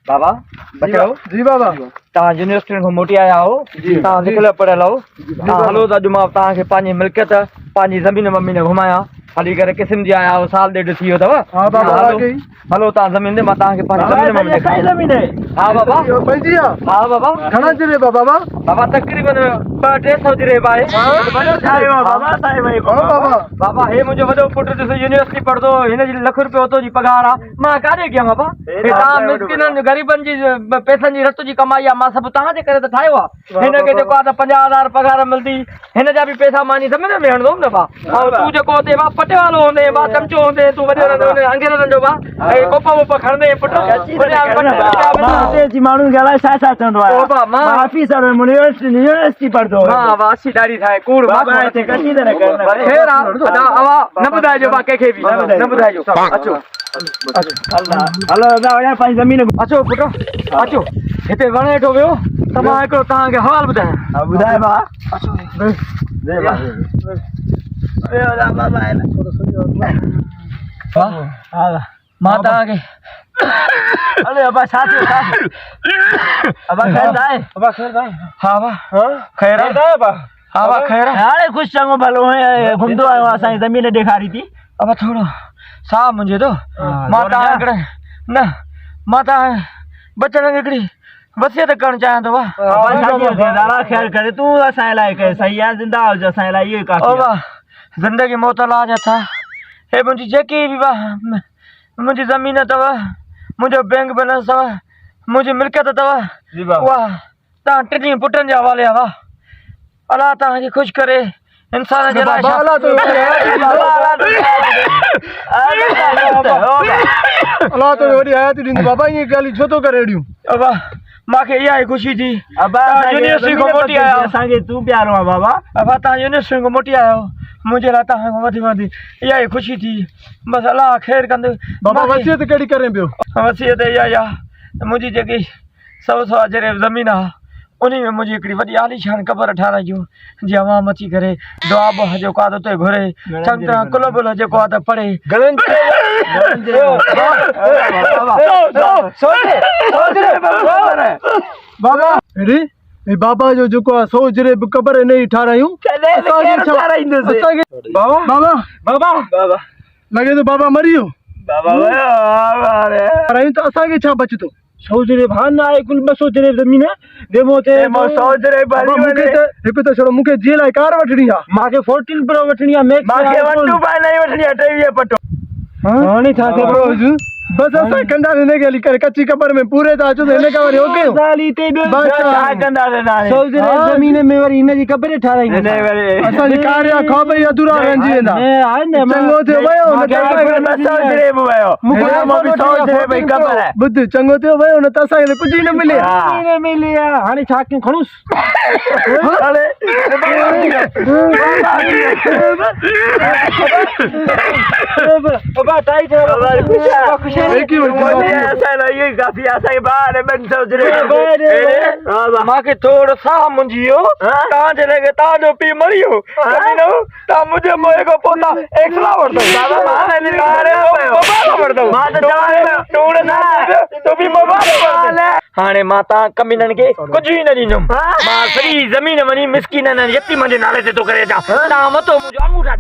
बाबा बचाओ जी बाबा तव्हां यूनिवर्सिटी खां मोटी आया हो तव्हां लिखियल पढ़ियल हो तव्हां हलो त अॼु मां तव्हांखे पंहिंजी मिल्कियत पंहिंजी ज़मीन मम्मी ने घुमायां हली करे किस्म जी आया हो साल ॾेढ थी वियो अथव हाँ बाबा हलो तव्हां ज़मीन ते मां तव्हांखे पंहिंजी ज़मीन हा बाबा पंहिंजी हा बाबा घणा चिरे बाबा बाबा तक़रीबन 200-300 जी रेब आहे बाबा हे मुंहिंजो वॾो पुटु ॾिसो यूनिवर्सिटी पढ़ंदो हिन जी लख रुपयो हुतो जी पघार आहे मां काॾे कयां बाबा तव्हां मिसकिननि ग़रीबनि जी पैसनि जी रत जी कमाई आहे मां सभु तव्हांजे करे त ठाहियो आहे हिनखे जेको आहे त 50,000 पघार मिलंदी हिन जा बि पैसा मां ज़मीन में हणंदुमि न भाउ ऐं तूं जेको हुते भाउ पटे वालो हूंदे भाउ चमचो हूंदे तूं वॾे अंगेरनि जो भाउ ऐं कोप वोप खणंदे पुटु माण्हू ॻाल्हाए छा छा चवंदो आहे मां ऑफिसर यूनिवर्सिटी पढ़ंदो मां वासी ॾाढी ठाहे कूड़ ख़ैर हवा न ॿुधाइजो भाउ कंहिंखे बि न ॿुधाइजो अचो हलो दादा पंहिंजी ज़मीन अचो पुटु अचो हिते वण हेठो वियो त मां हिकिड़ो तव्हांखे हवालु ॿुधायां ॿुधाए भाउ मां तव्हांखे अरे अबा छा थियो अबा ख़ैर आहे हा भाउ ख़ैर आहे हा भाउ ख़ैर आहे हाणे ख़ुशि चङो भलो घुमंदो आहियो असांजी ज़मीन ॾेखारी थी अब थोरो साह मुंहिंजे थो मां तव्हां हिकिड़े न मां तव्हां बचनि खे हिकिड़ी वसियत करणु चाहियां थो दादा ख़ैर करे तूं असांजे लाइ कयो सही आहे ज़िंदा हुजे असांजे लाइ इहो ई काफ़ी आहे ज़िंदगी मोतलाज अथव हे मुंहिंजी जेकी बि मुंहिंजी ज़मीन अथव मुंहिंजो बैंक बैलेंस अथव मुंहिंजी मिल्कियत अथव उहा तव्हां टिनी पुटनि जे हवाले आहे वाह अलाह तव्हांखे ख़ुशि करे इंसान जे लाइ अलाह तो वॾी हयाती ॾींदो बाबा ईअं ॻाल्हियूं छो थो करे अहिड़ियूं बाबा मूंखे इहा ई ख़ुशी थी यूनिवर्सिटी खां मोटी आया असांखे तूं प्यारो आहे बाबा बाबा तव्हां यूनिवर्सिटी खां मोटी आया हो मुंहिंजे लाइ तव्हां खां वधी वधी इहा ई ख़ुशी थी बसि अलाह ख़ैरु कंदो बाबा वसियत कहिड़ी करे पियो वसियत इहा ई आहे मुंहिंजी जेकी 100 जरे ज़मीन आहे उन में मुंहिंजी हिकिड़ी वॾी आलीशान क़बर ठाराइजो जीअं आवाम अची करे दुआ बुआ जेको आहे त उते घुरे चङी तरह कुल बुल जेको आहे त पढ़े बाबा अरे बाबा जो जेको आहे 100 जरे क़बर इन जी ठारायूं बाबा लॻे थो बाबा मरी वियो ठारायूं त असांखे छा बचंदो 100 जरे भान आहे कुल 200 जरे ज़मीन देमो ते 100 जरे हिकु त छड़ो मूंखे जीअं लाइ कार वठणी आहे मूंखे 14 प्रो वठणी आहे मूंखे 125 वठणी आहे 23 पटो हाणे छा थियो बस असां कंदा हिन खे हली करे कच्ची क़बर में पूरे था अचो त हिन खां वरी ओके साली ते छा कंदा रहंदा 100 जरे ज़मीन में वरी हिन जी क़बर ठाराईंदा असांजी कार या ख्वाब ई अधूरा रहिजी वेंदा चङो थियो वियो ॿुध चङो थियो वियो न त असांखे कुझु ई न मिले हाणे छा कयूं खणूस मूंखे थोरो साह मुंहिंजी वियो तव्हांजे लॻे तव्हांजो पीउ मरी वियो तव्हां मुंहिंजे मोए खां पोइ तव्हां एक्सरा वठंदव हाणे मां तव्हां कमीननि खे कुझु ई न ॾींदुमि मां सॼी ज़मीन वञी मिसकीननि यतीमनि जे नाले ते थो करे अचां तव्हां मथो मुंहिंजो अंगूठा